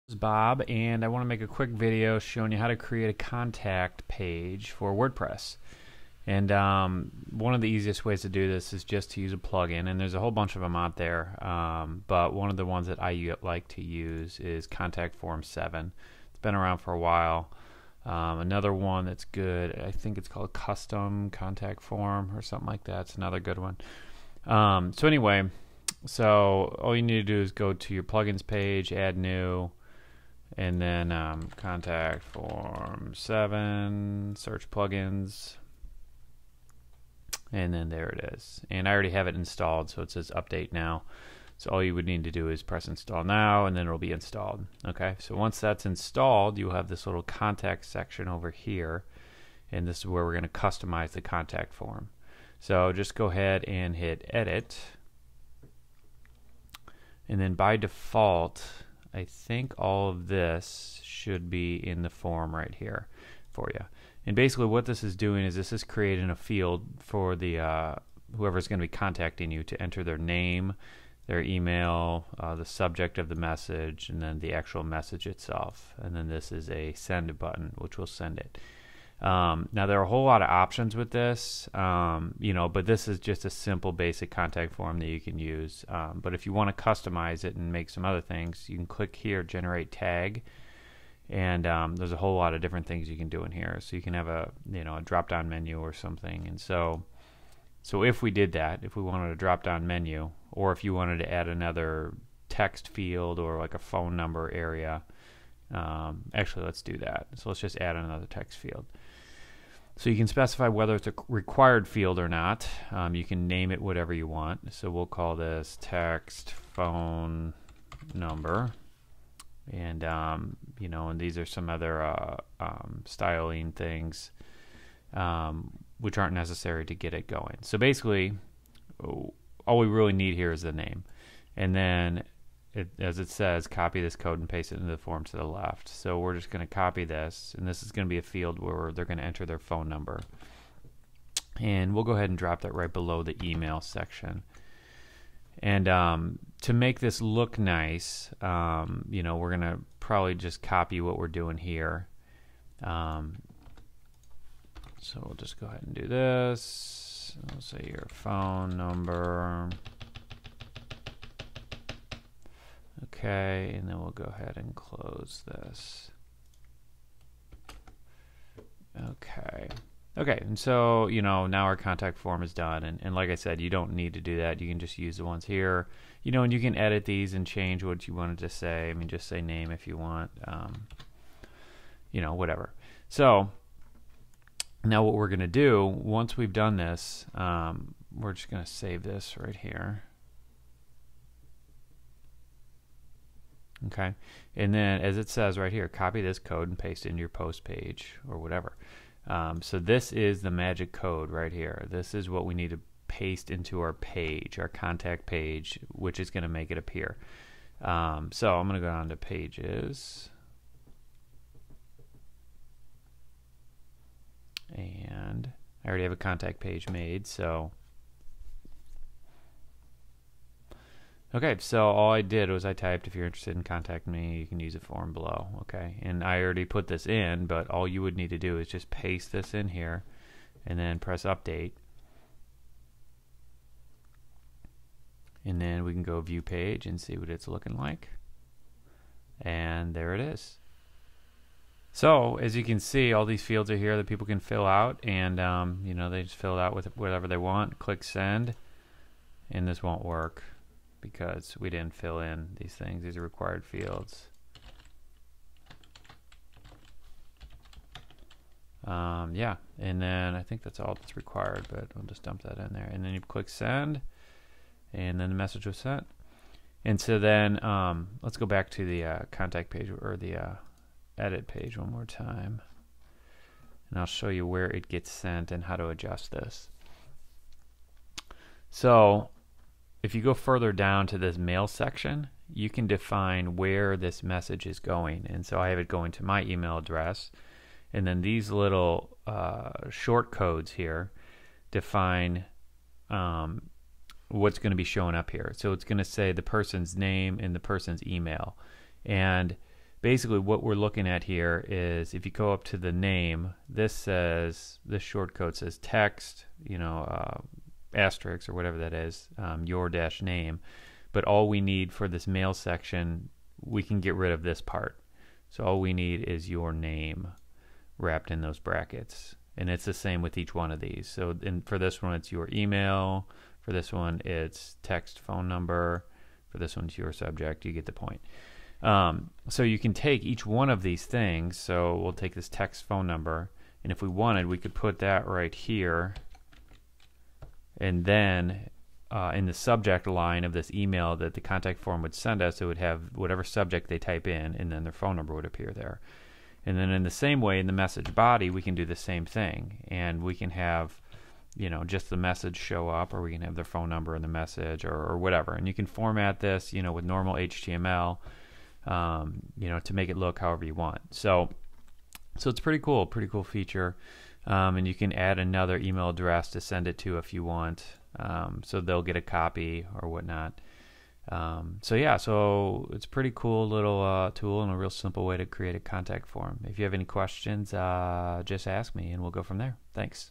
This is Bob, and I want to make a quick video showing you how to create a contact page for WordPress. And one of the easiest ways to do this is just to use a plugin, and there's a whole bunch of them out there. But one of the ones that I like to use is Contact Form 7. It's been around for a while. Another one that's good, I think it's called Custom Contact Form or something like that. It's another good one. So all you need to do is go to your plugins page, add new, and then Contact Form 7, search plugins, and then there it is. And I already have it installed, so it says update now. So all you would need to do is press install now, and then it'll be installed. Okay, so once that's installed, you'll have this little contact section over here, and this is where we're going to customize the contact form. So just go ahead and hit edit, and then by default, I think all of this should be in the form right here for you. And basically what this is doing is this is creating a field for the whoever's going to be contacting you to enter their name, their email, the subject of the message, and then the actual message itself. And then this is a send button, which will send it. Now there are a whole lot of options with this, but this is just a simple basic contact form that you can use. But if you want to customize it and make some other things, you can click here, generate tag, and there's a whole lot of different things you can do in here. So you can have a drop-down menu or something. And so if we did that, if we wanted a drop-down menu, or if you wanted to add another text field or like a phone number area, actually let's do that. So let's just add another text field. So you can specify whether it's a required field or not. You can name it whatever you want. So we'll call this text phone number, and and these are some other styling things which aren't necessary to get it going. So basically all we really need here is the name, and then as it says, copy this code and paste it into the form to the left. So we're just going to copy this, and this is going to be a field where they're going to enter their phone number. And we'll go ahead and drop that right below the email section. And to make this look nice, we're going to probably just copy what we're doing here. So we'll just go ahead and do this. I'll say your phone number. Okay, and then we'll go ahead and close this. Okay, and so now our contact form is done, and like I said, you don't need to do that. You can just use the ones here, and you can edit these and change what you wanted to say. I mean, just say name if you want, whatever. So now what we're going to do, once we've done this, we're just going to save this right here. Okay, and then as it says right here, copy this code and paste it into your post page or whatever. So this is the magic code right here. This is what we need to paste into our page, our contact page, which is going to make it appear. So I'm going to go down to pages, and I already have a contact page made. So okay, so all I did was I typed, if you're interested in contacting me, you can use a form below. Okay, and I already put this in, but all you would need to do is just paste this in here and then press update. And then we can go view page and see what it's looking like. And there it is. So as you can see, all these fields are here that people can fill out, and they just fill it out with whatever they want. Click send, and this won't work because we didn't fill in these things. These are required fields. Yeah, and then I think that's all that's required, but I'll just dump that in there. And then you click send, and then the message was sent. And so then let's go back to the contact page, or the edit page one more time, and I'll show you where it gets sent and how to adjust this. So if you go further down to this mail section, you can define where this message is going. And so I have it going to my email address, and then these little short codes here define what's going to be showing up here. So it's going to say the person's name and the person's email. And basically what we're looking at here is if you go up to the name, this shortcode says text, asterisk or whatever that is, your dash name. But all we need for this mail section, we can get rid of this part. So all we need is your name wrapped in those brackets. And it's the same with each one of these. So for this one, it's your email. For this one, it's text phone number. For this one, it's your subject. You get the point. So you can take each one of these things. So we'll take this text phone number. And if we wanted, we could put that right here. And then in the subject line of this email that the contact form would send us, it would have whatever subject they type in, and then their phone number would appear there. And then in the same way, in the message body, we can do the same thing. And we can have, just the message show up, or we can have their phone number in the message, or whatever. And you can format this, with normal HTML, to make it look however you want. So it's pretty cool feature. And you can add another email address to send it to if you want. So they'll get a copy or whatnot. So it's a pretty cool little tool and a real simple way to create a contact form. If you have any questions, just ask me and we'll go from there. Thanks.